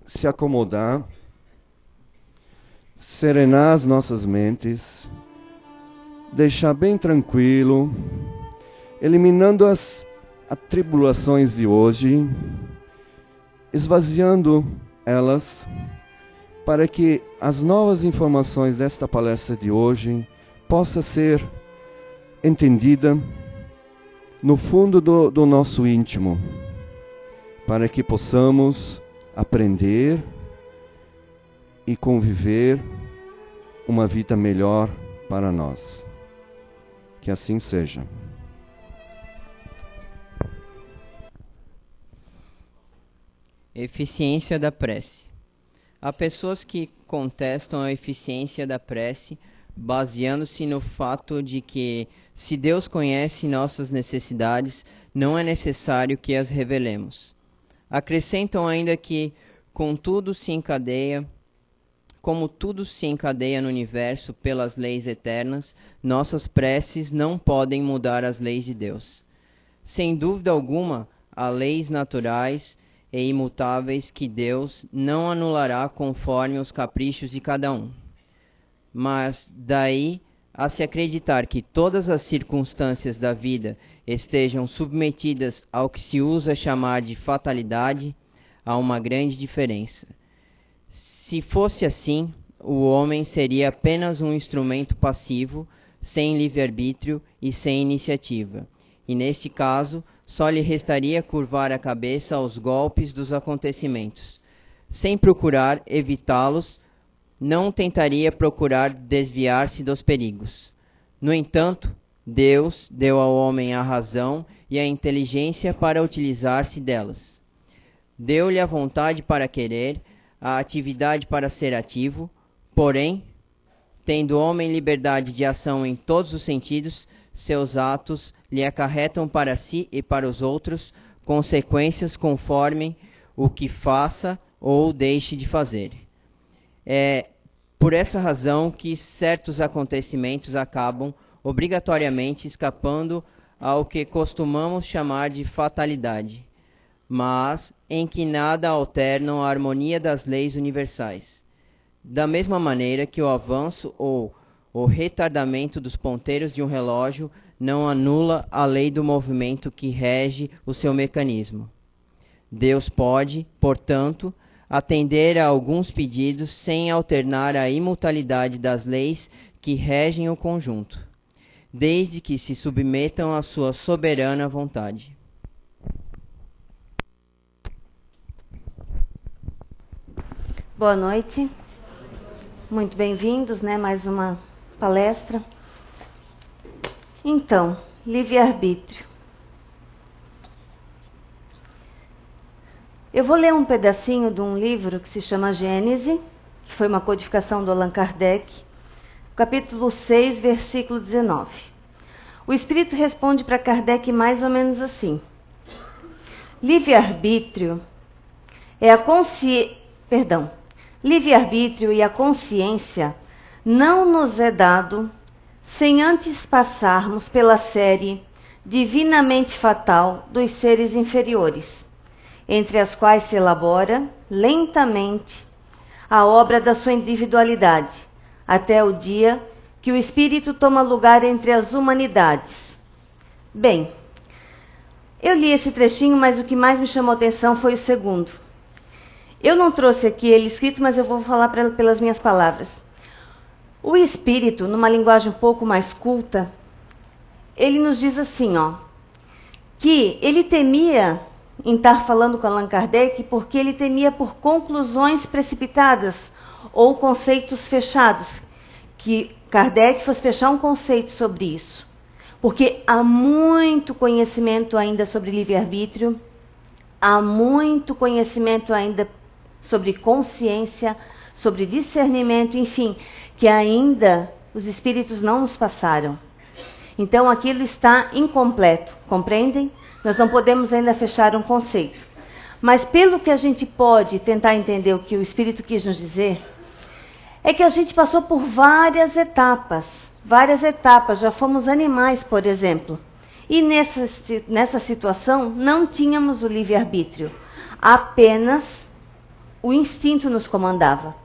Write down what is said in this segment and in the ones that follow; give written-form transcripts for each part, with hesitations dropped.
se acomodar, serenar as nossas mentes, deixar bem tranquilo, eliminando as atribulações de hoje, esvaziando elas, para que as novas informações desta palestra de hoje possa ser entendida no fundo do nosso íntimo, para que possamos aprender e conviver uma vida melhor para nós. Que assim seja. Eficiência da prece. Há pessoas que contestam a eficiência da prece, baseando-se no fato de que, se Deus conhece nossas necessidades, não é necessário que as revelemos. Acrescentam ainda que, como tudo se encadeia no universo pelas leis eternas, nossas preces não podem mudar as leis de Deus. Sem dúvida alguma, há leis naturais e imutáveis que Deus não anulará conforme os caprichos de cada um. Mas daí a se acreditar que todas as circunstâncias da vida estejam submetidas ao que se usa chamar de fatalidade, há uma grande diferença. Se fosse assim, o homem seria apenas um instrumento passivo, sem livre-arbítrio e sem iniciativa, e neste caso só lhe restaria curvar a cabeça aos golpes dos acontecimentos. Sem procurar evitá-los, não tentaria procurar desviar-se dos perigos. No entanto, Deus deu ao homem a razão e a inteligência para utilizar-se delas. Deu-lhe a vontade para querer, a atividade para ser ativo, porém, tendo o homem liberdade de ação em todos os sentidos, seus atos lhe acarretam para si e para os outros consequências conforme o que faça ou deixe de fazer. É por essa razão que certos acontecimentos acabam obrigatoriamente escapando ao que costumamos chamar de fatalidade, mas em que nada alternam a harmonia das leis universais. Da mesma maneira que o avanço ou o retardamento dos ponteiros de um relógio não anula a lei do movimento que rege o seu mecanismo. Deus pode, portanto, atender a alguns pedidos sem alternar a imutabilidade das leis que regem o conjunto, desde que se submetam à sua soberana vontade. Boa noite. Muito bem-vindos, mais uma palestra. Então, livre-arbítrio. Eu vou ler um pedacinho de um livro que se chama Gênese, que foi uma codificação do Allan Kardec, capítulo 6, versículo 19. O Espírito responde para Kardec mais ou menos assim: livre-arbítrio livre-arbítrio e a consciência não nos é dado sem antes passarmos pela série divinamente fatal dos seres inferiores, entre as quais se elabora lentamente a obra da sua individualidade, até o dia que o espírito toma lugar entre as humanidades. Bem, eu li esse trechinho, mas o que mais me chamou a atenção foi o segundo. Eu não trouxe aqui ele escrito, mas eu vou falar pelas minhas palavras. O espírito, numa linguagem um pouco mais culta, ele nos diz assim, que ele temia em estar falando com Allan Kardec porque ele temia por conclusões precipitadas ou conceitos fechados, que Kardec fosse fechar um conceito sobre isso. Porque há muito conhecimento ainda sobre livre-arbítrio, há muito conhecimento ainda sobre consciência, sobre discernimento, enfim, que ainda os espíritos não nos passaram. Então aquilo está incompleto, compreendem? Nós não podemos ainda fechar um conceito. Mas pelo que a gente pode tentar entender o que o Espírito quis nos dizer, é que a gente passou por várias etapas, já fomos animais, por exemplo. E nessa situação não tínhamos o livre-arbítrio, apenas o instinto nos comandava.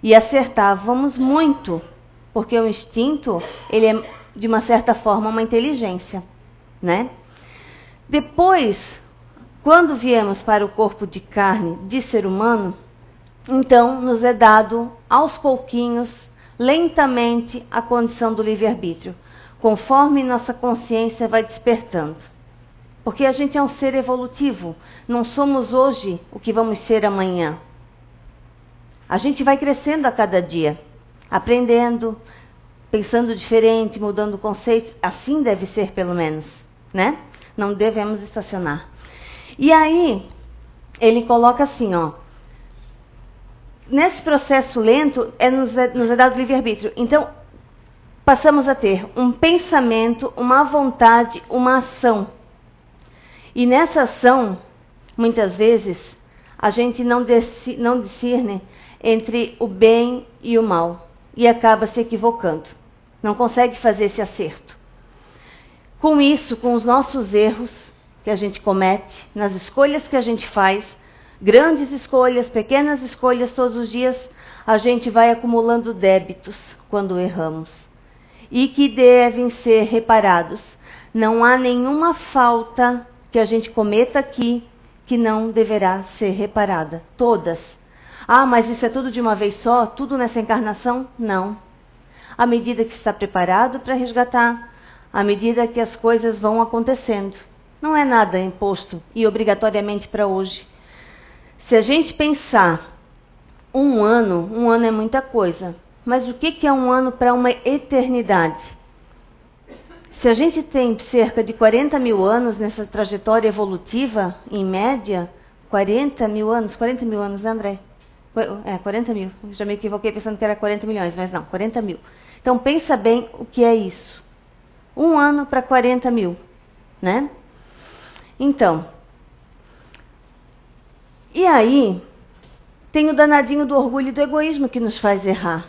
E acertávamos muito, porque o instinto, ele é, de uma certa forma, uma inteligência, né? Depois, quando viemos para o corpo de carne de ser humano, então nos é dado, aos pouquinhos, lentamente, a condição do livre-arbítrio, conforme nossa consciência vai despertando. Porque a gente é um ser evolutivo, não somos hoje o que vamos ser amanhã. A gente vai crescendo a cada dia, aprendendo, pensando diferente, mudando conceitos, assim deve ser pelo menos, né? Não devemos estacionar. E aí, ele coloca assim, ó, nesse processo lento, nos é dado livre-arbítrio. Então, passamos a ter um pensamento, uma vontade, uma ação. E nessa ação, muitas vezes, a gente não discerne entre o bem e o mal. E acaba se equivocando. Não consegue fazer esse acerto. Com isso, com os nossos erros que a gente comete, nas escolhas que a gente faz, grandes escolhas, pequenas escolhas todos os dias, a gente vai acumulando débitos quando erramos. E que devem ser reparados. Não há nenhuma falta que a gente cometa aqui que não deverá ser reparada. Todas. Ah, mas isso é tudo de uma vez só? Tudo nessa encarnação? Não. À medida que está preparado para resgatar, à medida que as coisas vão acontecendo. Não é nada imposto e obrigatoriamente para hoje. Se a gente pensar um ano é muita coisa. Mas o que é um ano para uma eternidade? Se a gente tem cerca de 40 mil anos nessa trajetória evolutiva, em média, 40 mil anos, né, André? 40 mil. Já me equivoquei pensando que era 40 milhões, mas não, 40 mil. Então, pensa bem o que é isso. Um ano para 40 mil, né? Então, e aí, tem o danadinho do orgulho e do egoísmo que nos faz errar.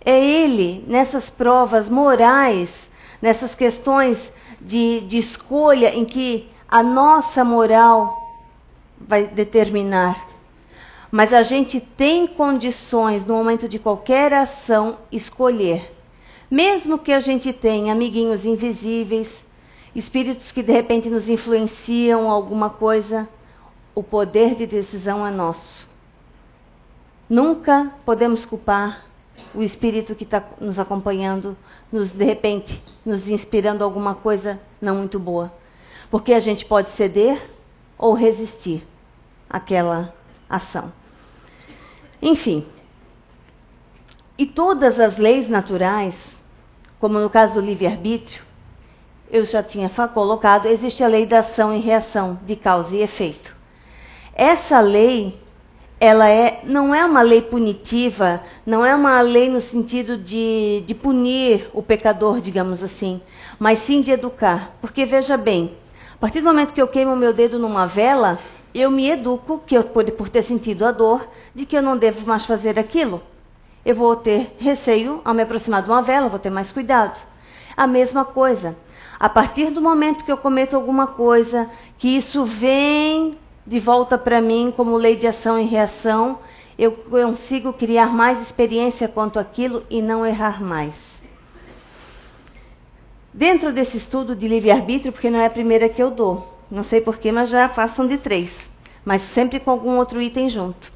É ele, nessas provas morais, nessas questões de escolha em que a nossa moral vai determinar. Mas a gente tem condições, no momento de qualquer ação, escolher. Mesmo que a gente tenha amiguinhos invisíveis, espíritos que de repente nos influenciam alguma coisa, o poder de decisão é nosso. Nunca podemos culpar o espírito que está nos acompanhando, de repente, nos inspirando alguma coisa não muito boa. Porque a gente pode ceder ou resistir àquela ação. Enfim. E todas as leis naturais, como no caso do livre-arbítrio, eu já tinha colocado, existe a lei da ação e reação, de causa e efeito. Essa lei, ela não é uma lei punitiva, não é uma lei no sentido de punir o pecador, digamos assim, mas sim de educar. Porque, veja bem, a partir do momento que eu queimo o meu dedo numa vela, eu me educo, por ter sentido a dor, de que eu não devo mais fazer aquilo. Eu vou ter receio ao me aproximar de uma vela, vou ter mais cuidado. A mesma coisa. A partir do momento que eu cometo alguma coisa, que isso vem de volta para mim como lei de ação e reação, eu consigo criar mais experiência quanto àquilo e não errar mais. Dentro desse estudo de livre-arbítrio, porque não é a primeira que eu dou, não sei porquê, mas já façam de 3, mas sempre com algum outro item junto.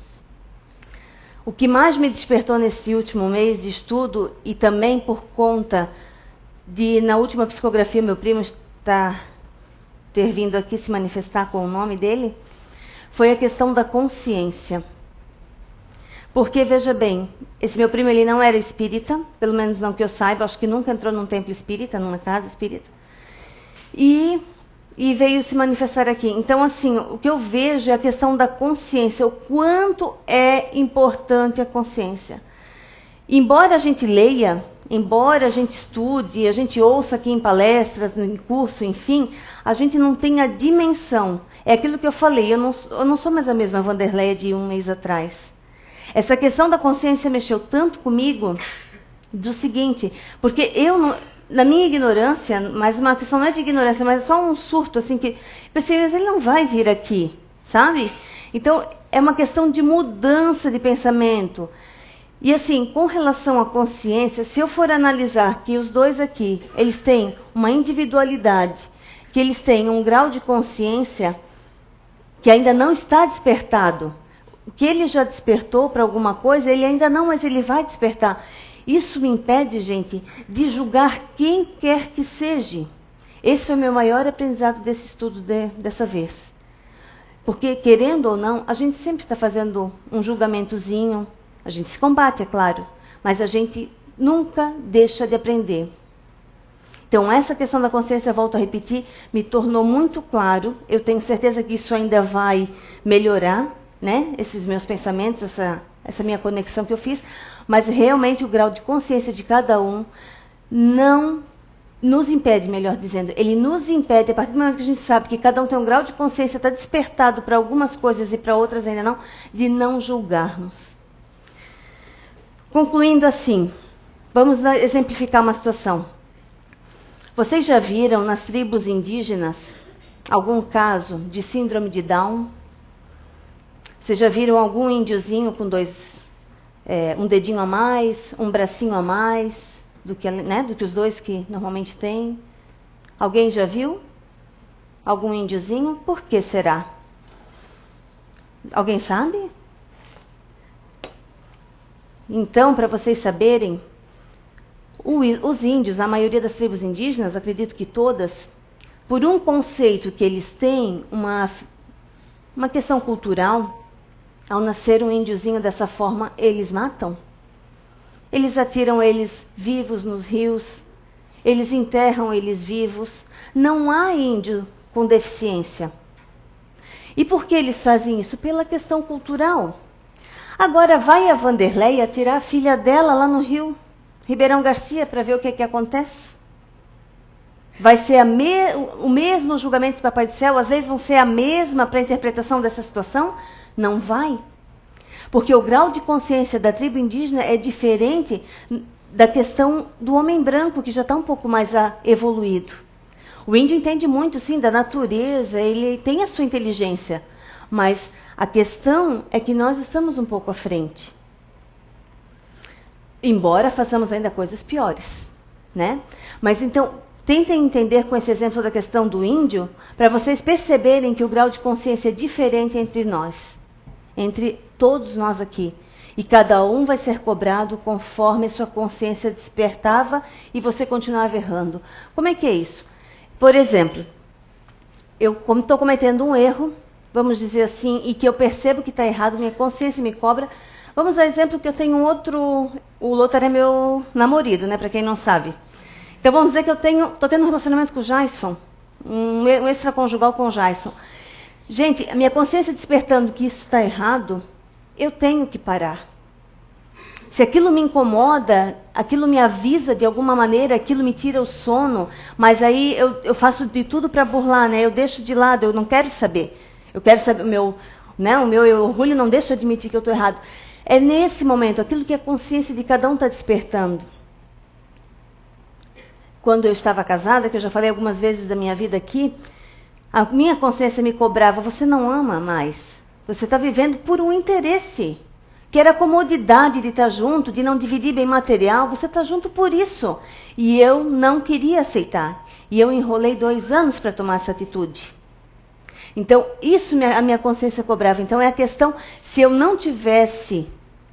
O que mais me despertou nesse último mês de estudo, e também por conta de, na última psicografia, meu primo ter vindo aqui se manifestar com o nome dele, foi a questão da consciência. Porque, veja bem, esse meu primo ele não era espírita, pelo menos não que eu saiba, acho que nunca entrou num templo espírita, numa casa espírita, e veio se manifestar aqui. Então, assim, o que eu vejo é a questão da consciência, o quanto é importante a consciência. Embora a gente leia, embora a gente estude, a gente ouça aqui em palestras, em curso, enfim, a gente não tem a dimensão. É aquilo que eu falei, eu não sou mais a mesma Vanderleia de um mês atrás. Essa questão da consciência mexeu tanto comigo do seguinte, porque eu não... Na minha ignorância, mas uma questão não é de ignorância, mas é só um surto, assim, que pensei, mas ele não vai vir aqui. sabe? Então, é uma questão de mudança de pensamento. E assim, com relação à consciência, se eu for analisar que os dois aqui, eles têm uma individualidade, que eles têm um grau de consciência que ainda não está despertado, que ele já despertou para alguma coisa, ele ainda não, mas ele vai despertar. Isso me impede, gente, de julgar quem quer que seja. Esse foi o meu maior aprendizado desse estudo dessa vez. Porque, querendo ou não, a gente sempre está fazendo um julgamentozinho, a gente se combate, é claro, mas a gente nunca deixa de aprender. Então, essa questão da consciência, volto a repetir, me tornou muito claro. Eu tenho certeza que isso ainda vai melhorar, né? Esses meus pensamentos, essa minha conexão que eu fiz, mas realmente o grau de consciência de cada um não nos impede, melhor dizendo, ele nos impede, a partir do momento que a gente sabe que cada um tem um grau de consciência, está despertado para algumas coisas e para outras ainda não, de não julgarmos. Concluindo assim, vamos exemplificar uma situação. Vocês já viram nas tribos indígenas algum caso de síndrome de Down? Vocês já viram algum índiozinho com um dedinho a mais, um bracinho a mais do que os dois que normalmente têm? Alguém já viu? Algum índiozinho? Por que será? Alguém sabe? Então, para vocês saberem, os índios, a maioria das tribos indígenas, acredito que todas, por um conceito que eles têm, uma questão cultural, ao nascer um índiozinho dessa forma, eles matam. Eles atiram eles vivos nos rios, eles enterram eles vivos. Não há índio com deficiência. E por que eles fazem isso? Pela questão cultural. Agora vai a Vanderlei atirar a filha dela lá no rio Ribeirão Garcia para ver o que acontece? Vai ser o mesmo julgamento do Papai do Céu? Às vezes vão ser a mesma para a interpretação dessa situação? Não vai. Porque o grau de consciência da tribo indígena é diferente da questão do homem branco, que já está um pouco mais evoluído. O índio entende muito, sim, da natureza, ele tem a sua inteligência, mas a questão é que nós estamos um pouco à frente. Embora façamos ainda coisas piores, né? Mas então, tentem entender com esse exemplo da questão do índio, para vocês perceberem que o grau de consciência é diferente entre nós, entre todos nós aqui. E cada um vai ser cobrado conforme sua consciência despertava e você continuava errando. Como é que é isso? Por exemplo, eu estou cometendo um erro, vamos dizer assim, e que eu percebo que está errado, minha consciência me cobra. Vamos dar exemplo que eu tenho o Lothar é meu namorado, né, para quem não sabe. Então vamos dizer que eu estou tendo um relacionamento com o Jason, um extraconjugal com o Jason. Gente, a minha consciência despertando que isso está errado, eu tenho que parar. Se aquilo me incomoda, aquilo me avisa de alguma maneira, aquilo me tira o sono, mas aí eu faço de tudo para burlar, né? Eu deixo de lado, eu não quero saber. Eu quero saber, o meu orgulho não deixa de admitir que eu estou errado. É nesse momento, aquilo que a consciência de cada um está despertando. Quando eu estava casada, que eu já falei algumas vezes da minha vida aqui, a minha consciência me cobrava, você não ama mais. Você está vivendo por um interesse. Que era a comodidade de estar junto, de não dividir bem material. Você está junto por isso. E eu não queria aceitar. E eu enrolei 2 anos para tomar essa atitude. Então, isso a minha consciência cobrava. Então, é a questão, se eu não tivesse,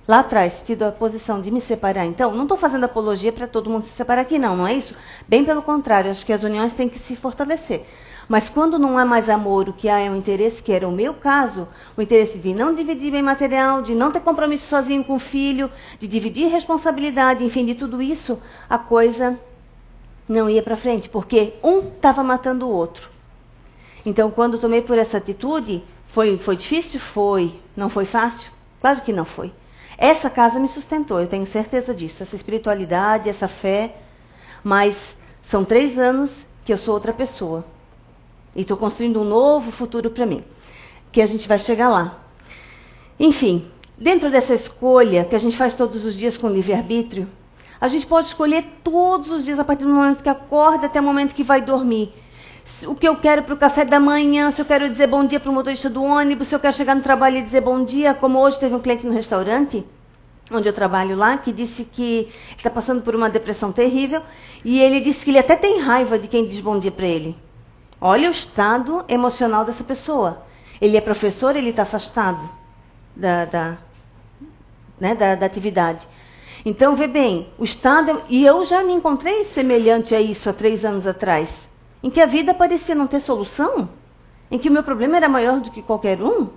lá atrás, tido a posição de me separar, então, não estou fazendo apologia para todo mundo se separar aqui, não é isso? Bem pelo contrário, acho que as uniões têm que se fortalecer. Mas quando não há mais amor, o que há é um interesse, que era o meu caso, o interesse de não dividir bem material, de não ter compromisso sozinho com o filho, de dividir responsabilidade, enfim, de tudo isso, a coisa não ia para frente, porque um estava matando o outro. Então, quando tomei por essa atitude, foi difícil? Foi. Não foi fácil? Claro que não foi. Essa casa me sustentou, eu tenho certeza disso, essa espiritualidade, essa fé, mas são 3 anos que eu sou outra pessoa. E estou construindo um novo futuro para mim, que a gente vai chegar lá. Enfim, dentro dessa escolha que a gente faz todos os dias com livre-arbítrio, a gente pode escolher todos os dias, a partir do momento que acorda até o momento que vai dormir, o que eu quero para o café da manhã, se eu quero dizer bom dia para o motorista do ônibus, se eu quero chegar no trabalho e dizer bom dia, como hoje teve um cliente no restaurante, onde eu trabalho lá, que disse que está passando por uma depressão terrível, e ele disse que ele até tem raiva de quem diz bom dia para ele. Olha o estado emocional dessa pessoa. Ele é professor, ele está afastado da atividade. Então, vê bem, o estado... E eu já me encontrei semelhante a isso há 3 anos atrás, em que a vida parecia não ter solução, em que o meu problema era maior do que qualquer um,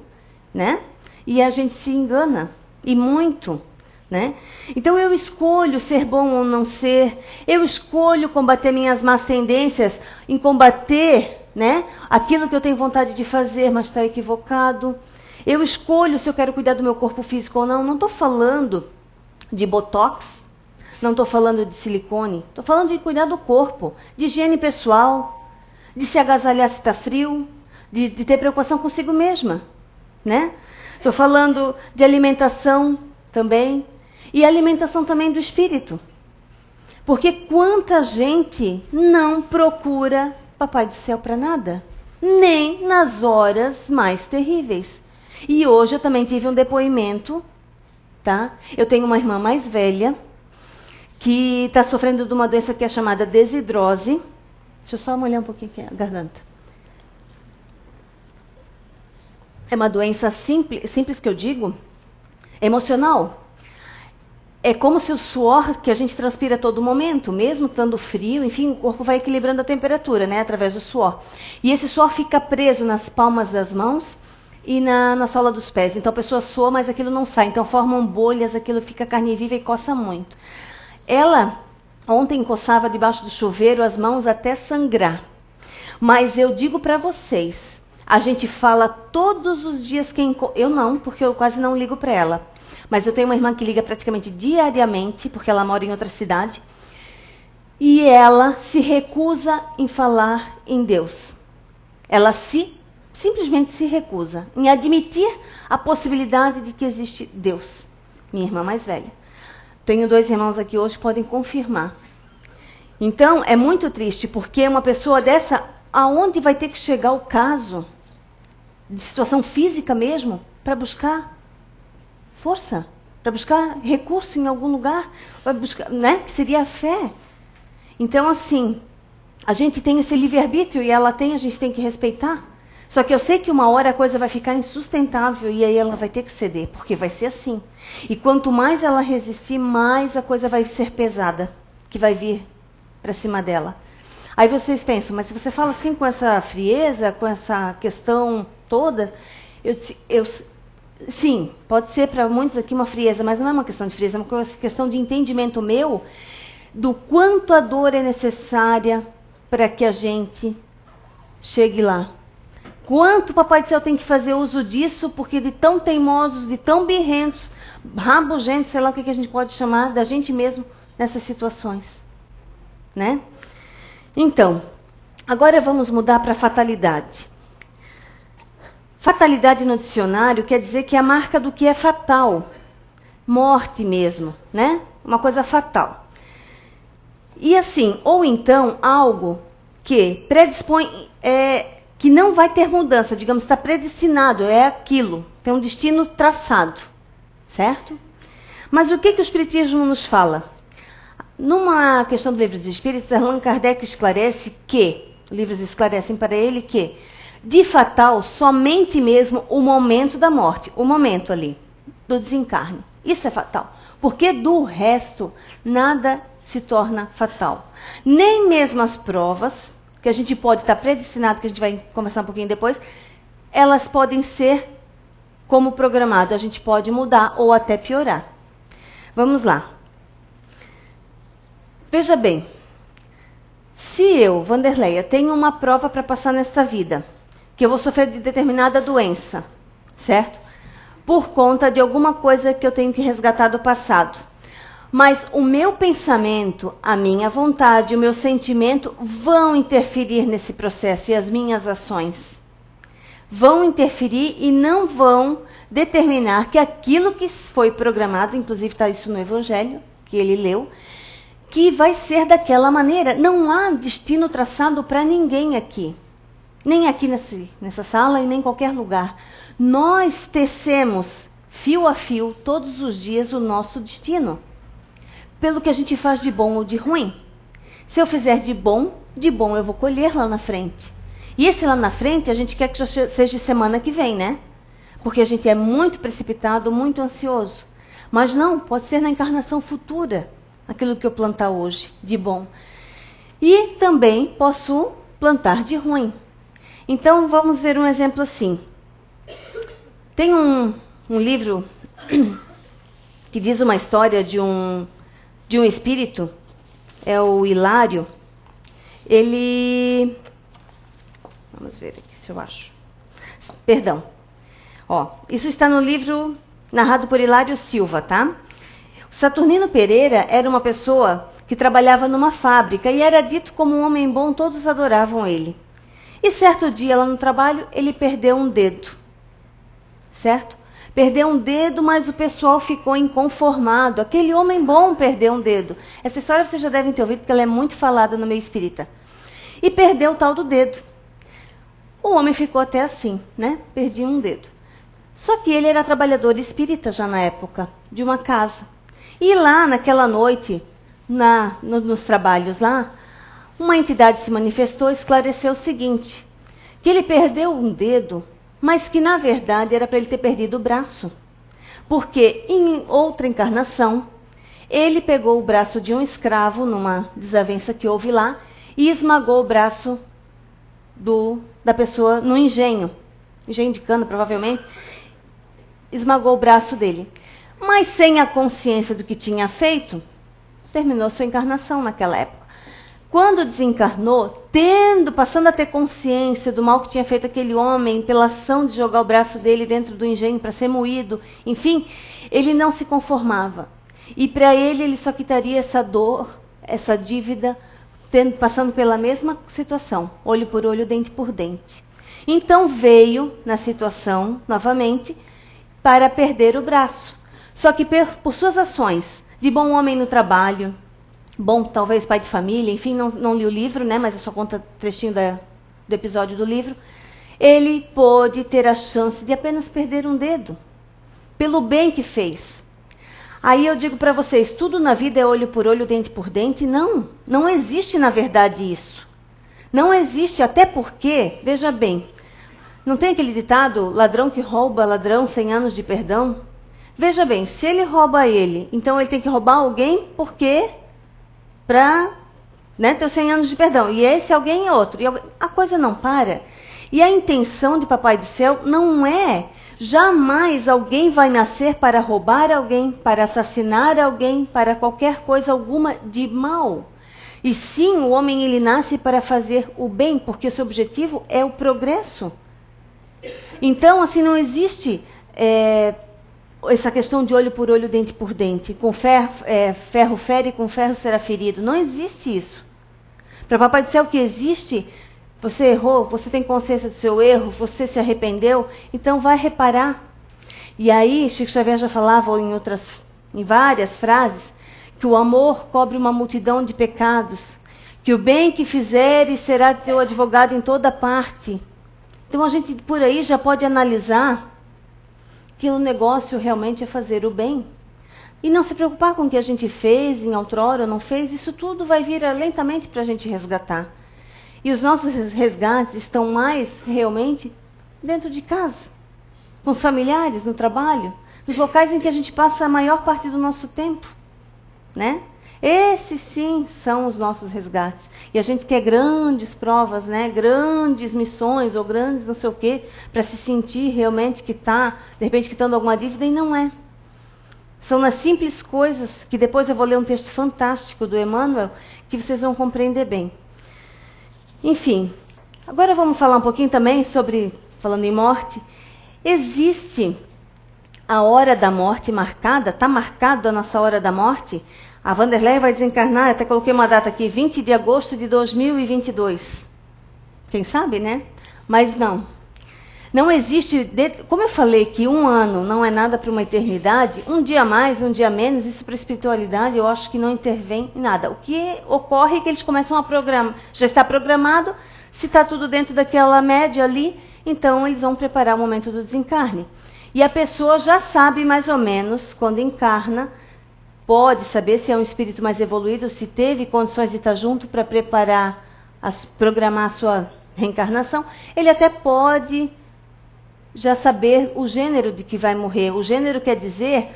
né? E a gente se engana, e muito, né? Então eu escolho ser bom ou não ser, eu escolho combater minhas más tendências, em combater, né, aquilo que eu tenho vontade de fazer, mas está equivocado. Eu escolho se eu quero cuidar do meu corpo físico ou não. Não estou falando de botox, não estou falando de silicone, estou falando de cuidar do corpo, de higiene pessoal, de se agasalhar se está frio, de ter preocupação consigo mesma, né? Estou falando de alimentação também, e alimentação também do espírito. Porque quanta gente não procura Papai do Céu para nada, nem nas horas mais terríveis. E hoje eu também tive um depoimento, tá? Eu tenho uma irmã mais velha, que está sofrendo de uma doença que é chamada desidrose. Deixa eu só molhar um pouquinho aqui a garganta. É uma doença simples que eu digo, emocional. É como se o suor que a gente transpira a todo momento, mesmo estando frio, enfim, o corpo vai equilibrando a temperatura, né, através do suor. E esse suor fica preso nas palmas das mãos e na sola dos pés. Então a pessoa soa, mas aquilo não sai. Então formam bolhas, aquilo fica carne viva e coça muito. Ela ontem coçava debaixo do chuveiro as mãos até sangrar. Mas eu digo para vocês, a gente fala todos os dias eu não, porque eu quase não ligo para ela. Mas eu tenho uma irmã que liga praticamente diariamente, porque ela mora em outra cidade. E ela se recusa em falar em Deus. Ela simplesmente se recusa em admitir a possibilidade de que existe Deus. Minha irmã mais velha. Tenho 2 irmãos aqui hoje que podem confirmar. Então, é muito triste, porque uma pessoa dessa, aonde vai ter que chegar o caso, de situação física mesmo, para buscar força, para buscar recurso em algum lugar, para buscar, né, que seria a fé. Então, assim, a gente tem esse livre-arbítrio e ela tem, a gente tem que respeitar. Só que eu sei que uma hora a coisa vai ficar insustentável e aí ela vai ter que ceder, porque vai ser assim. E quanto mais ela resistir, mais a coisa vai ser pesada, que vai vir para cima dela. Aí vocês pensam, mas se você fala assim com essa frieza, com essa questão toda, sim, pode ser para muitos aqui uma frieza, mas não é uma questão de frieza, é uma questão de entendimento meu do quanto a dor é necessária para que a gente chegue lá. Quanto o Papai do Céu tem que fazer uso disso, porque de tão teimosos, de tão birrentos, rabugentos, sei lá o que a gente pode chamar, da gente mesmo nessas situações, né? Então, agora vamos mudar para fatalidade. Fatalidade no dicionário quer dizer que é a marca do que é fatal. Morte mesmo, né? Uma coisa fatal. E assim, ou então algo que predispõe, que não vai ter mudança, digamos, está predestinado, é aquilo, tem um destino traçado, certo? Mas o que o Espiritismo nos fala? Numa questão do Livro dos Espíritos, Allan Kardec esclarece que, os livros esclarecem para ele que, de fatal, somente mesmo o momento da morte, o momento ali, do desencarne. Isso é fatal, porque do resto, nada se torna fatal. Nem mesmo as provas, que a gente pode estar predestinado, que a gente vai conversar um pouquinho depois, elas podem ser como programado, a gente pode mudar ou até piorar. Vamos lá. Veja bem, se eu, Vanderleia, tenho uma prova para passar nesta vida, que eu vou sofrer de determinada doença, certo? Por conta de alguma coisa que eu tenho que resgatar do passado. Mas o meu pensamento, a minha vontade, o meu sentimento vão interferir nesse processo e as minhas ações. Vão interferir e não vão determinar que aquilo que foi programado, inclusive está isso no Evangelho, que ele leu, que vai ser daquela maneira. Não há destino traçado para ninguém aqui. Nem aqui nessa sala e nem em qualquer lugar. Nós tecemos fio a fio todos os dias o nosso destino. Pelo que a gente faz de bom ou de ruim. Se eu fizer de bom eu vou colher lá na frente. E esse lá na frente a gente quer que já seja semana que vem, né? Porque a gente é muito precipitado, muito ansioso. Mas não, pode ser na encarnação futura, aquilo que eu plantar hoje, de bom. E também posso plantar de ruim. Então, vamos ver um exemplo assim. Tem um livro que diz uma história de um espírito, é o Hilário. Ele... Vamos ver aqui se eu acho. Perdão. Isso está no livro narrado por Hilário Silva, tá? O Saturnino Pereira era uma pessoa que trabalhava numa fábrica e era dito como um homem bom, todos adoravam ele. E certo dia lá no trabalho ele perdeu um dedo, certo? Perdeu um dedo, mas o pessoal ficou inconformado. Aquele homem bom perdeu um dedo. Essa história vocês já devem ter ouvido, porque ela é muito falada no meio espírita. E perdeu o tal do dedo. O homem ficou até assim, né? Perdi um dedo. Só que ele era trabalhador espírita já na época, de uma casa. E lá, naquela noite, nos trabalhos lá, uma entidade se manifestou e esclareceu o seguinte, que ele perdeu um dedo, mas que na verdade era para ele ter perdido o braço. Porque em outra encarnação, ele pegou o braço de um escravo numa desavença que houve lá e esmagou o braço da pessoa no engenho de cana provavelmente, esmagou o braço dele. Mas sem a consciência do que tinha feito, terminou sua encarnação naquela época. Quando desencarnou, passando a ter consciência do mal que tinha feito aquele homem, pela ação de jogar o braço dele dentro do engenho para ser moído, enfim, ele não se conformava. E para ele só quitaria essa dor, essa dívida, passando pela mesma situação, olho por olho, dente por dente. Então veio na situação, novamente, para perder o braço. Só que por suas ações, de bom homem no trabalho, bom talvez pai de família, enfim, não li o livro, né, mas eu só conto trechinho do episódio do livro, ele pôde ter a chance de apenas perder um dedo, pelo bem que fez. Aí eu digo para vocês, tudo na vida é olho por olho, dente por dente? Não existe na verdade isso. Não existe, até porque, veja bem, não tem aquele ditado, ladrão que rouba, ladrão 100 anos de perdão? Veja bem, se ele rouba ele, então ele tem que roubar alguém porque para ter os 100 anos de perdão. E esse alguém é outro. E a coisa não para. E a intenção de Papai do Céu não é, jamais alguém vai nascer para roubar alguém, para assassinar alguém, para qualquer coisa alguma de mal. E sim, o homem ele nasce para fazer o bem, porque o seu objetivo é o progresso. Então, assim, não existe essa questão de olho por olho, dente por dente. Com ferro fere, com ferro será ferido. Não existe isso. Para Papai do Céu, o que existe, você errou, você tem consciência do seu erro, você se arrependeu, então vai reparar. E aí, Chico Xavier já falava em várias frases, que o amor cobre uma multidão de pecados, que o bem que fizeres será teu advogado em toda parte. Então a gente por aí já pode analisar que o negócio realmente é fazer o bem. E não se preocupar com o que a gente fez em outrora ou não fez, isso tudo vai vir lentamente para a gente resgatar. E os nossos resgates estão mais realmente dentro de casa, com os familiares, no trabalho, nos locais em que a gente passa a maior parte do nosso tempo, né? Esses sim são os nossos resgates. E a gente quer grandes provas, né? Grandes missões ou grandes não sei o quê, para se sentir realmente que está, de repente, quitando alguma dívida, e não é. São nas simples coisas, que depois eu vou ler um texto fantástico do Emmanuel, que vocês vão compreender bem. Enfim, agora vamos falar um pouquinho também sobre, falando em morte, existe a hora da morte marcada, está marcada a nossa hora da morte. A Vanderlei vai desencarnar, até coloquei uma data aqui, 20 de agosto de 2022. Quem sabe, né? Mas não. Não existe, como eu falei que um ano não é nada para uma eternidade, um dia mais, um dia menos, isso para a espiritualidade eu acho que não intervém em nada. O que ocorre é que eles começam a programar, já está programado, se está tudo dentro daquela média ali, então eles vão preparar o momento do desencarne. E a pessoa já sabe mais ou menos, quando encarna, pode saber se é um espírito mais evoluído, se teve condições de estar junto para preparar, programar a sua reencarnação, ele até pode já saber o gênero de que vai morrer. O gênero quer dizer,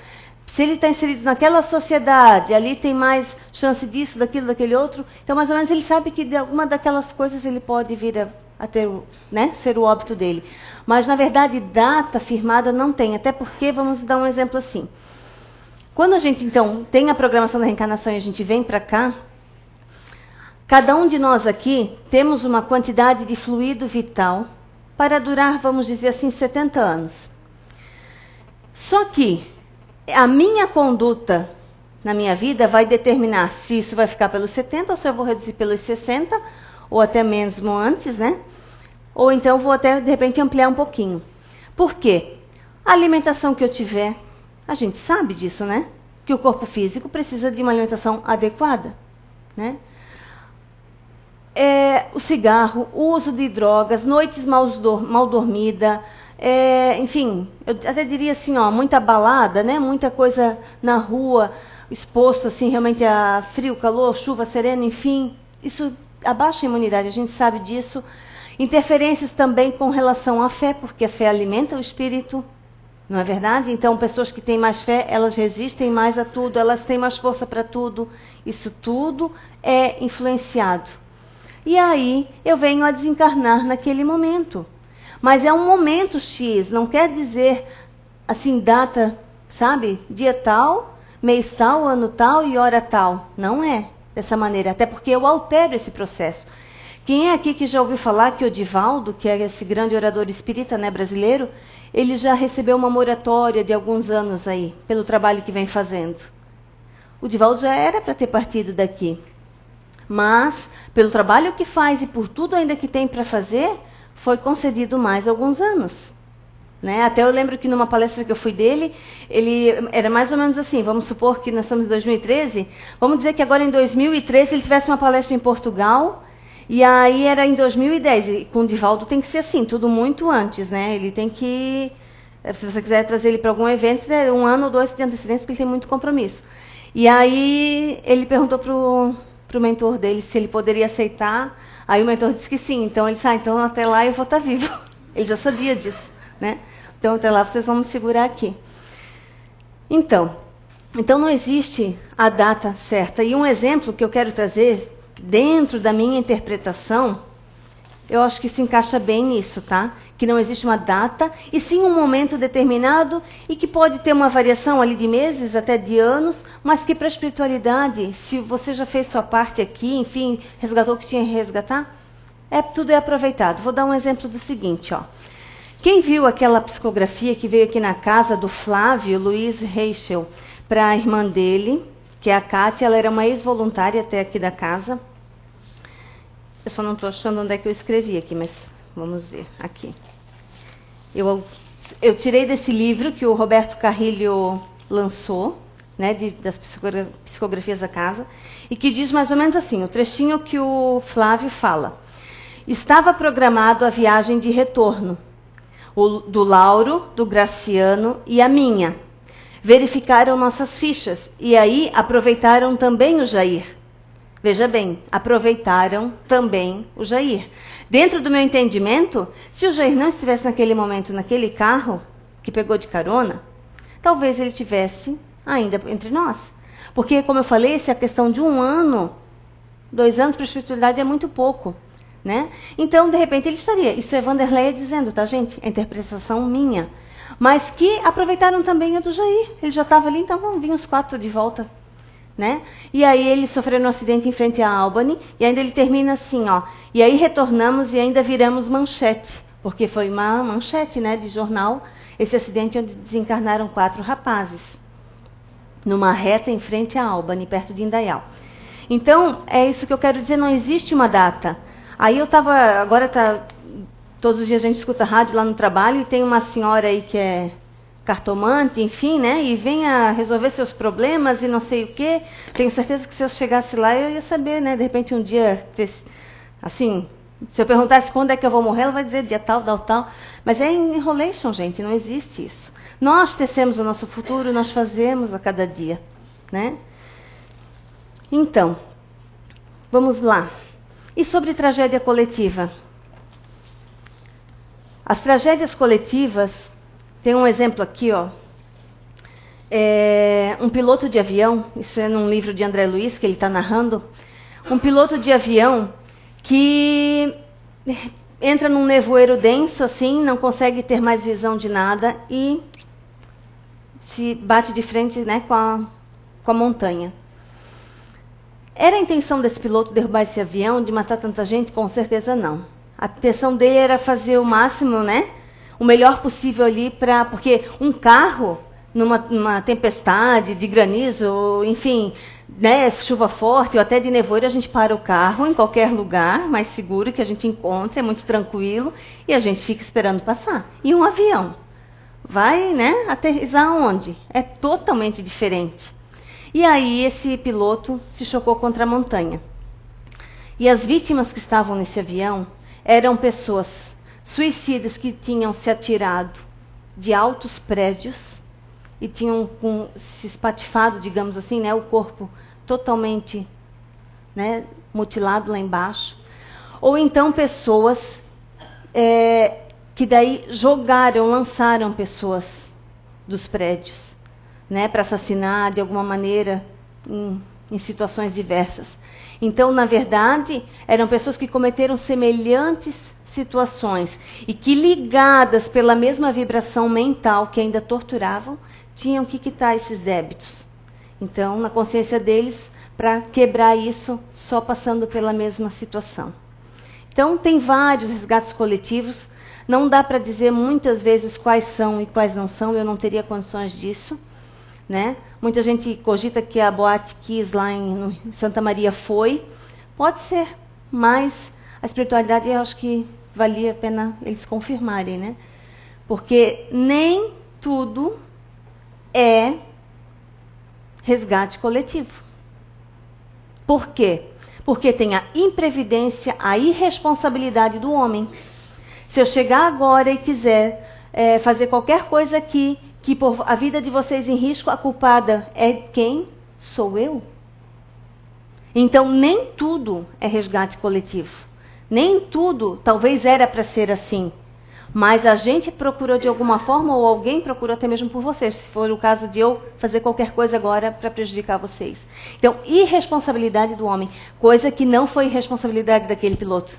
se ele está inserido naquela sociedade, ali tem mais chance disso, daquilo, daquele outro, então mais ou menos ele sabe que de alguma daquelas coisas ele pode vir a ter, né, ser o óbito dele. Mas na verdade data firmada não tem, até porque, vamos dar um exemplo assim, quando a gente então tem a programação da reencarnação e a gente vem para cá, cada um de nós aqui temos uma quantidade de fluido vital para durar, vamos dizer assim, 70 anos. Só que a minha conduta na minha vida vai determinar se isso vai ficar pelos 70 ou se eu vou reduzir pelos 60, ou até mesmo antes, né? Ou então vou até, de repente, ampliar um pouquinho. Por quê? A alimentação que eu tiver, a gente sabe disso, né? Que o corpo físico precisa de uma alimentação adequada, né? O cigarro, o uso de drogas, noites mal dormida, enfim, eu até diria assim, ó, muita balada, né? Muita coisa na rua, exposto assim realmente a frio, calor, chuva, sereno, enfim, isso abaixa a imunidade, a gente sabe disso. Interferências também com relação à fé, porque a fé alimenta o espírito, não é verdade? Então, pessoas que têm mais fé, elas resistem mais a tudo, elas têm mais força para tudo, isso tudo é influenciado. E aí eu venho a desencarnar naquele momento. Mas é um momento X, não quer dizer assim, data, sabe? Dia tal, mês tal, ano tal e hora tal. Não é dessa maneira, até porque eu altero esse processo. Quem é aqui que já ouviu falar que o Divaldo, que é esse grande orador espírita, né, brasileiro, ele já recebeu uma moratória de alguns anos aí, pelo trabalho que vem fazendo. O Divaldo já era para ter partido daqui. Mas, pelo trabalho que faz e por tudo ainda que tem para fazer, foi concedido mais alguns anos. Né? Até eu lembro que numa palestra que eu fui dele, ele era mais ou menos assim, vamos supor que nós estamos em 2013, vamos dizer que agora em 2013 ele tivesse uma palestra em Portugal, e aí era em 2010, e com o Divaldo tem que ser assim, tudo muito antes, né? Ele tem que, se você quiser trazer ele para algum evento, é 1 ano ou 2 de antecedência, porque ele tem muito compromisso. E aí ele perguntou para o mentor dele se ele poderia aceitar. Aí o mentor disse que sim. Então ele disse, então até lá eu vou estar vivo. Ele já sabia disso, né? Então até lá vocês vão me segurar aqui. Então não existe a data certa. E um exemplo que eu quero trazer, dentro da minha interpretação, eu acho que se encaixa bem nisso, tá? Que não existe uma data, e sim um momento determinado, e que pode ter uma variação ali de meses, até de anos, mas que para a espiritualidade, se você já fez sua parte aqui, enfim, resgatou o que tinha que resgatar, tudo é aproveitado. Vou dar um exemplo do seguinte, ó. Quem viu aquela psicografia que veio aqui na casa do Flávio Luiz Reichel, para a irmã dele, que é a Kátia, ela era uma ex-voluntária até aqui da casa. Eu só não estou achando onde é que eu escrevi aqui, mas vamos ver aqui. Eu tirei desse livro que o Roberto Carrilho lançou, né, das psicografias da casa, e que diz mais ou menos assim, o trechinho que o Flávio fala. Estava programado a viagem de retorno, do Lauro, do Graciano e a minha. Verificaram nossas fichas e aí aproveitaram também o Jair. Veja bem, aproveitaram também o Jair. Dentro do meu entendimento, se o Jair não estivesse naquele momento naquele carro que pegou de carona, talvez ele estivesse ainda entre nós. Porque, como eu falei, essa questão de 1 ano, 2 anos para a espiritualidade é muito pouco. Né? Então, de repente, ele estaria. Isso é Vanderleia dizendo, tá, gente? É interpretação minha. Mas que aproveitaram também o do Jair. Ele já estava ali, então vamos vir os 4 de volta. Né? E aí ele sofreu um acidente em frente a Albany, e ainda ele termina assim, ó. E aí retornamos e ainda viramos manchete, porque foi uma manchete, né, de jornal, esse acidente onde desencarnaram 4 rapazes, numa reta em frente a Albany, perto de Indaial. Então, é isso que eu quero dizer, não existe uma data. Aí eu estava, agora está Todos os dias a gente escuta rádio lá no trabalho e tem uma senhora aí que é cartomante, enfim, né? E venha resolver seus problemas e não sei o quê. Tenho certeza que se eu chegasse lá eu ia saber, né? De repente um dia, assim, se eu perguntasse quando é que eu vou morrer, ela vai dizer dia tal, tal, tal. Mas é enrolation, gente, não existe isso. Nós tecemos o nosso futuro, nós fazemos a cada dia, né? Então, vamos lá. E sobre tragédia coletiva? As tragédias coletivas, tem um exemplo aqui, ó. Um piloto de avião, isso é num livro de André Luiz, que ele está narrando. Um piloto de avião que entra num nevoeiro denso, assim, não consegue ter mais visão de nada e se bate de frente, né, com a montanha. Era a intenção desse piloto derrubar esse avião, de matar tanta gente? Com certeza não. A intenção dele era fazer o máximo, né? O melhor possível ali porque um carro, numa tempestade de granizo, enfim, né, chuva forte ou até de nevoeiro, a gente para o carro em qualquer lugar mais seguro que a gente encontre, é muito tranquilo, e a gente fica esperando passar. E um avião vai, né, aterrissar onde? É totalmente diferente. E aí esse piloto se chocou contra a montanha. E as vítimas que estavam nesse avião eram pessoas suicidas que tinham se atirado de altos prédios e tinham se espatifado, digamos assim, né, o corpo totalmente, né, mutilado lá embaixo. Ou então pessoas que daí lançaram pessoas dos prédios, né, para assassinar de alguma maneira em situações diversas. Então, na verdade, eram pessoas que cometeram semelhantes situações e que, ligadas pela mesma vibração mental que ainda torturavam, tinham que quitar esses débitos. Então, na consciência deles, para quebrar isso, só passando pela mesma situação. Então, tem vários resgates coletivos. Não dá para dizer muitas vezes quais são e quais não são, eu não teria condições disso, né? Muita gente cogita que a Boate Kiss lá em Santa Maria foi. Pode ser, mas a espiritualidade eu acho que valia a pena eles confirmarem, né? Porque nem tudo é resgate coletivo. Por quê? Porque tem a imprevidência, a irresponsabilidade do homem. Se eu chegar agora e quiser fazer qualquer coisa aqui, que por a vida de vocês em risco, a culpada é quem? Sou eu. Então, nem tudo é resgate coletivo. Nem tudo, talvez era para ser assim. Mas a gente procurou de alguma forma, ou alguém procurou até mesmo por vocês, se for o caso de eu fazer qualquer coisa agora para prejudicar vocês. Então, irresponsabilidade do homem, coisa que não foi responsabilidade daquele piloto.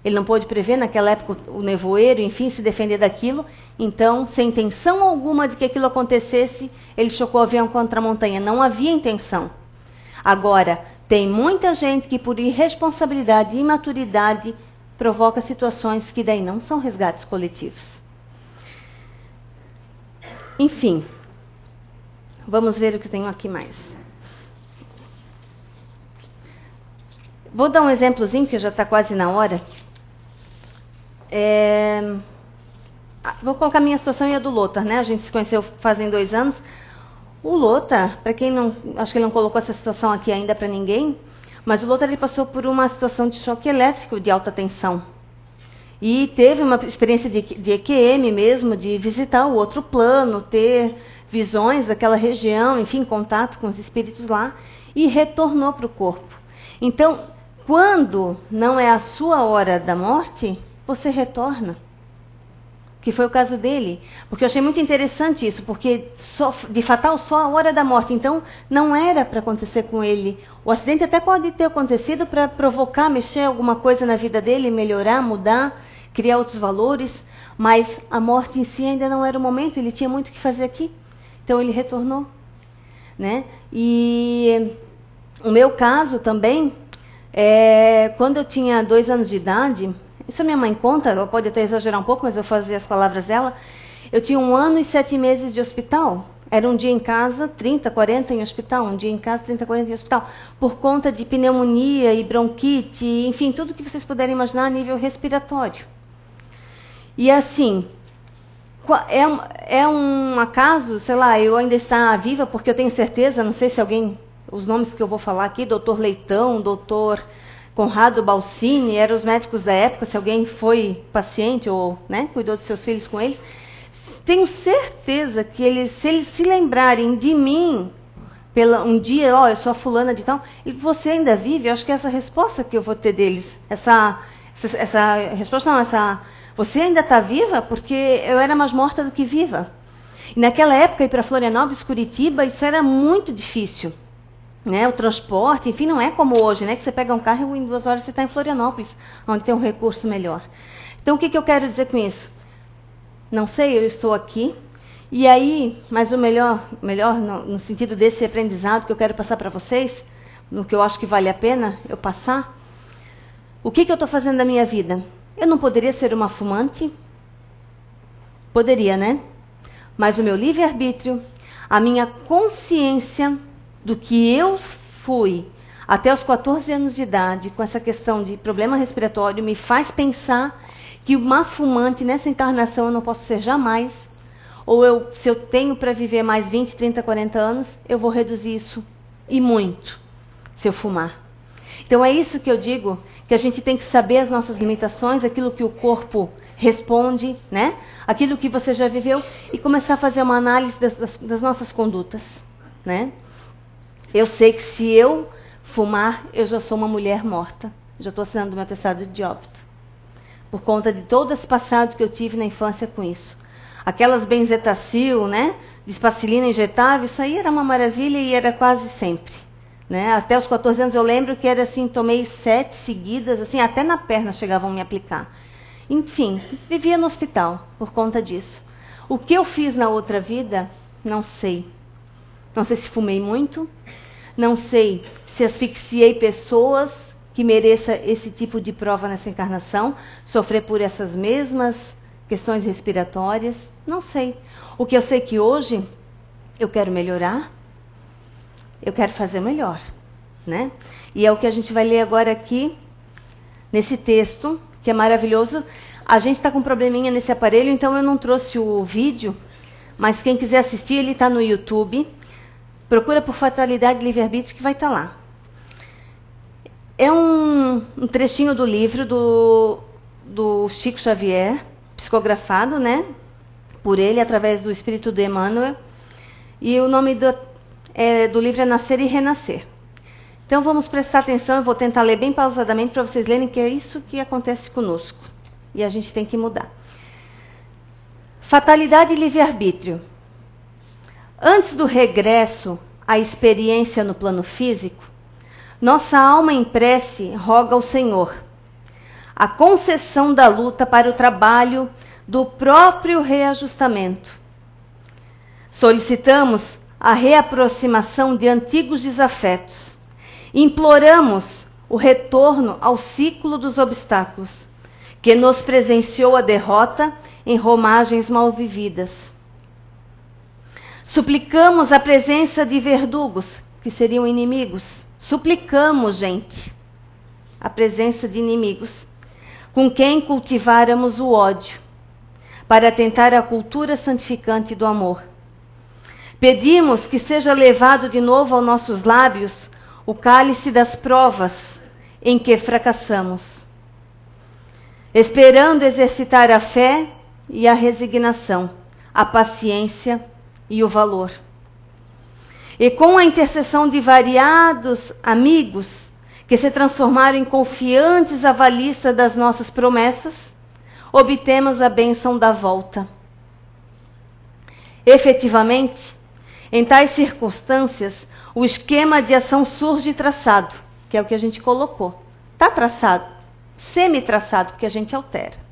Ele não pôde prever naquela época o nevoeiro, enfim, se defender daquilo. Então, sem intenção alguma de que aquilo acontecesse, ele chocou o avião contra a montanha. Não havia intenção. Agora, tem muita gente que por irresponsabilidade e imaturidade provoca situações que daí não são resgates coletivos. Enfim, vamos ver o que tenho aqui mais. Vou dar um exemplozinho, que já está quase na hora. Vou colocar a minha situação e a do Lothar, né? A gente se conheceu fazem 2 anos. O Lothar, para quem não... Acho que ele não colocou essa situação aqui ainda para ninguém, mas o Lothar ele passou por uma situação de choque elétrico de alta tensão. E teve uma experiência de EQM mesmo, de visitar o outro plano, ter visões daquela região, enfim, contato com os espíritos lá, e retornou para o corpo. Então, quando não é a sua hora da morte, você retorna. Que foi o caso dele. Porque eu achei muito interessante isso, porque de fatal só a hora da morte. Então, não era para acontecer com ele. O acidente até pode ter acontecido para provocar, mexer alguma coisa na vida dele, melhorar, mudar, criar outros valores. Mas a morte em si ainda não era o momento, ele tinha muito o que fazer aqui. Então, ele retornou. Né? E o meu caso também, quando eu tinha 2 anos de idade... Isso a minha mãe conta, ela pode até exagerar um pouco, mas eu fazia as palavras dela. Eu tinha 1 ano e 7 meses de hospital. Era um dia em casa, 30, 40 em hospital. Um dia em casa, 30, 40 em hospital. Por conta de pneumonia e bronquite, enfim, tudo que vocês puderem imaginar a nível respiratório. E assim, é um acaso, sei lá, eu ainda estar viva, porque eu tenho certeza, não sei se alguém, os nomes que eu vou falar aqui, doutor Leitão, doutor Conrado Balsini, eram os médicos da época, se alguém foi paciente ou, né, cuidou dos seus filhos com eles, tenho certeza que se eles se lembrarem de mim, um dia, eu sou a fulana de tal, e você ainda vive? Eu acho que é essa resposta que eu vou ter deles, essa resposta não, você ainda está viva? Porque eu era mais morta do que viva. E naquela época, ir para Florianópolis, Curitiba, isso era muito difícil. Né? O transporte, enfim, não é como hoje, né? Que você pega um carro e em 2 horas você está em Florianópolis, onde tem um recurso melhor. Então, o que eu quero dizer com isso? Não sei, eu estou aqui. E aí, mas o melhor no sentido desse aprendizado que eu quero passar para vocês, no que eu acho que vale a pena eu passar, o que eu estou fazendo da minha vida? Eu não poderia ser uma fumante? Poderia, né? Mas o meu livre-arbítrio, a minha consciência do que eu fui até os 14 anos de idade, com essa questão de problema respiratório, me faz pensar que uma fumante nessa encarnação eu não posso ser jamais, ou se eu tenho para viver mais 20, 30, 40 anos, eu vou reduzir isso, e muito, se eu fumar. Então é isso que eu digo, que a gente tem que saber as nossas limitações, aquilo que o corpo responde, né? Aquilo que você já viveu, e começar a fazer uma análise das nossas condutas, né? Eu sei que se eu fumar, eu já sou uma mulher morta. Já estou assinando meu atestado de óbito. Por conta de todo esse passado que eu tive na infância com isso. Aquelas benzetacil, né? Dispacilina injetável, isso aí era uma maravilha e era quase sempre. Né? Até os 14 anos eu lembro que era assim, tomei 7 seguidas, assim, até na perna chegavam a me aplicar. Enfim, vivia no hospital por conta disso. O que eu fiz na outra vida, não sei. Não sei se fumei muito, não sei se asfixiei pessoas que mereça esse tipo de prova nessa encarnação, sofrer por essas mesmas questões respiratórias, não sei. O que eu sei que hoje eu quero melhorar, eu quero fazer melhor, né? E é o que a gente vai ler agora aqui, nesse texto, que é maravilhoso. A gente está com um probleminha nesse aparelho, então eu não trouxe o vídeo, mas quem quiser assistir, ele está no YouTube. Procura por Fatalidade e Livre-Arbítrio que vai estar lá. É um trechinho do livro do Chico Xavier, psicografado, né? Por ele, através do Espírito de Emmanuel. E o nome do livro é Nascer e Renascer. Então vamos prestar atenção, eu vou tentar ler bem pausadamente para vocês lerem que é isso que acontece conosco. E a gente tem que mudar. Fatalidade e livre-arbítrio. Antes do regresso à experiência no plano físico, nossa alma em prece roga ao Senhor a concessão da luta para o trabalho do próprio reajustamento. Solicitamos a reaproximação de antigos desafetos. Imploramos o retorno ao ciclo dos obstáculos, que nos presenciou a derrota em romagens mal vividas. Suplicamos a presença de verdugos, que seriam inimigos. Suplicamos, gente, a presença de inimigos, com quem cultiváramos o ódio, para tentar a cultura santificante do amor. Pedimos que seja levado de novo aos nossos lábios o cálice das provas em que fracassamos, esperando exercitar a fé e a resignação, a paciência e o valor. E com a intercessão de variados amigos que se transformaram em confiantes avalistas das nossas promessas, obtemos a bênção da volta. Efetivamente, em tais circunstâncias, o esquema de ação surge traçado, que é o que a gente colocou. Está traçado, semi-traçado, porque a gente altera.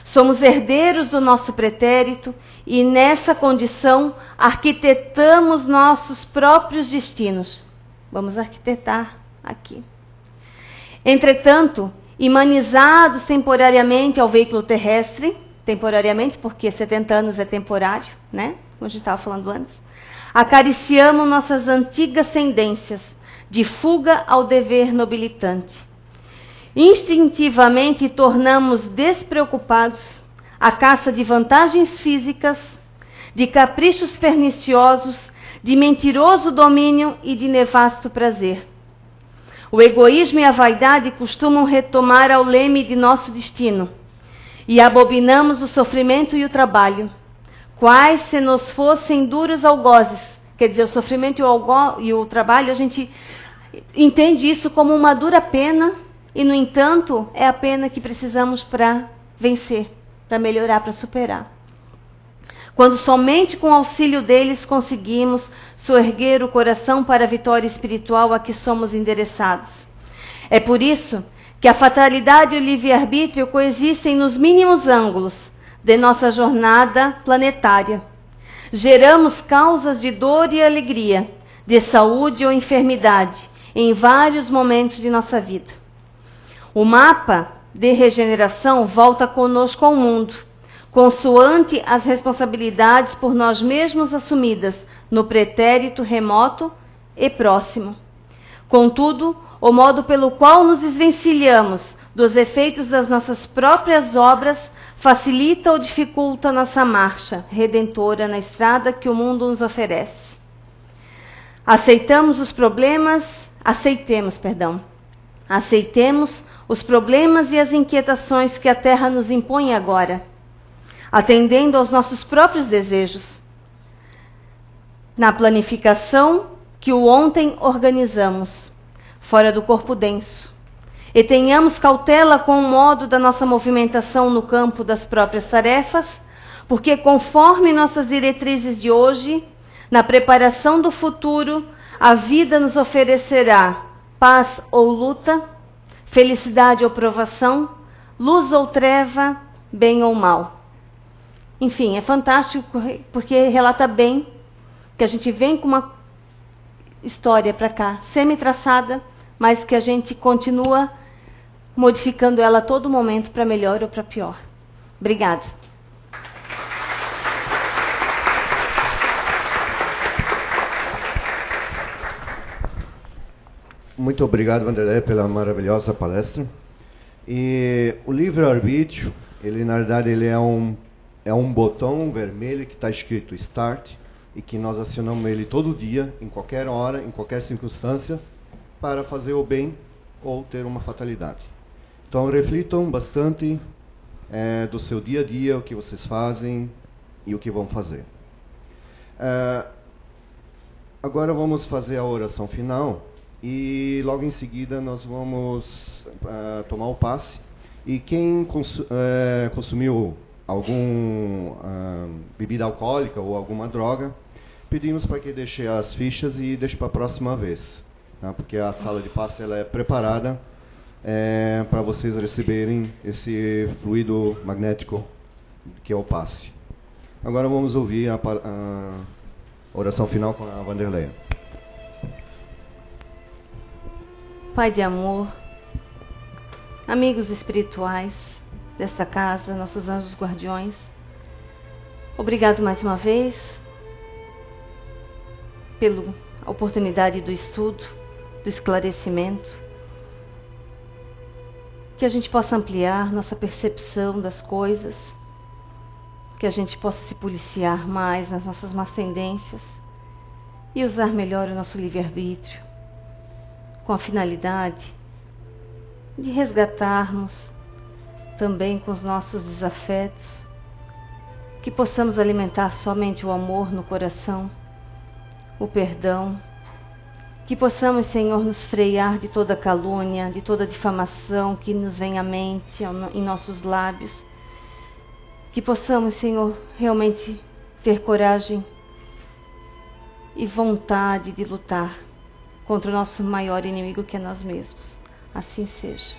Somos herdeiros do nosso pretérito e, nessa condição, arquitetamos nossos próprios destinos. Vamos arquitetar aqui. Entretanto, imanizados temporariamente ao veículo terrestre, temporariamente, porque 70 anos é temporário, né? Como a gente estava falando antes, acariciamos nossas antigas tendências de fuga ao dever nobilitante. Instintivamente tornamos despreocupados à caça de vantagens físicas, de caprichos perniciosos, de mentiroso domínio e de nefasto prazer. O egoísmo e a vaidade costumam retomar ao leme de nosso destino, e abominamos o sofrimento e o trabalho, quais se nos fossem duros algozes. Quer dizer, o sofrimento e o trabalho, a gente entende isso como uma dura pena, e, no entanto, é a pena que precisamos para vencer, para melhorar, para superar. Quando somente com o auxílio deles conseguimos soerguer o coração para a vitória espiritual a que somos endereçados. É por isso que a fatalidade e o livre-arbítrio coexistem nos mínimos ângulos de nossa jornada planetária. Geramos causas de dor e alegria, de saúde ou enfermidade, em vários momentos de nossa vida. O mapa de regeneração volta conosco ao mundo, consoante as responsabilidades por nós mesmos assumidas no pretérito remoto e próximo. Contudo, o modo pelo qual nos desvencilhamos dos efeitos das nossas próprias obras facilita ou dificulta nossa marcha redentora na estrada que o mundo nos oferece. Aceitemos os problemas e as inquietações que a terra nos impõe agora, atendendo aos nossos próprios desejos, na planificação que o ontem organizamos, fora do corpo denso. E tenhamos cautela com o modo da nossa movimentação no campo das próprias tarefas, porque conforme nossas diretrizes de hoje, na preparação do futuro, a vida nos oferecerá paz ou luta, felicidade ou provação, luz ou treva, bem ou mal. Enfim, é fantástico porque relata bem que a gente vem com uma história para cá, semi-traçada, mas que a gente continua modificando ela a todo momento para melhor ou para pior. Obrigada. Muito obrigado, Vanderlei, pela maravilhosa palestra. E o livre-arbítrio, ele na verdade ele é um botão vermelho que está escrito Start e que nós acionamos ele todo dia, em qualquer hora, em qualquer circunstância, para fazer o bem ou ter uma fatalidade. Então reflitam bastante do seu dia a dia, o que vocês fazem e o que vão fazer. Agora vamos fazer a oração final e logo em seguida nós vamos tomar o passe. E quem consumiu alguma bebida alcoólica ou alguma droga, pedimos para que deixe as fichas e deixe para a próxima vez, tá? Porque a sala de passe ela é preparada para vocês receberem esse fluido magnético que é o passe. Agora vamos ouvir a oração final com a Vanderlei. Pai de amor, amigos espirituais desta casa, nossos anjos guardiões, obrigado mais uma vez pela oportunidade do estudo, do esclarecimento, que a gente possa ampliar nossa percepção das coisas, que a gente possa se policiar mais nas nossas más tendências e usar melhor o nosso livre-arbítrio, com a finalidade de resgatarmos também com os nossos desafetos, que possamos alimentar somente o amor no coração, o perdão, que possamos, Senhor, nos frear de toda calúnia, de toda difamação que nos vem à mente, em nossos lábios, que possamos, Senhor, realmente ter coragem e vontade de lutar contra o nosso maior inimigo, que é nós mesmos. Assim seja.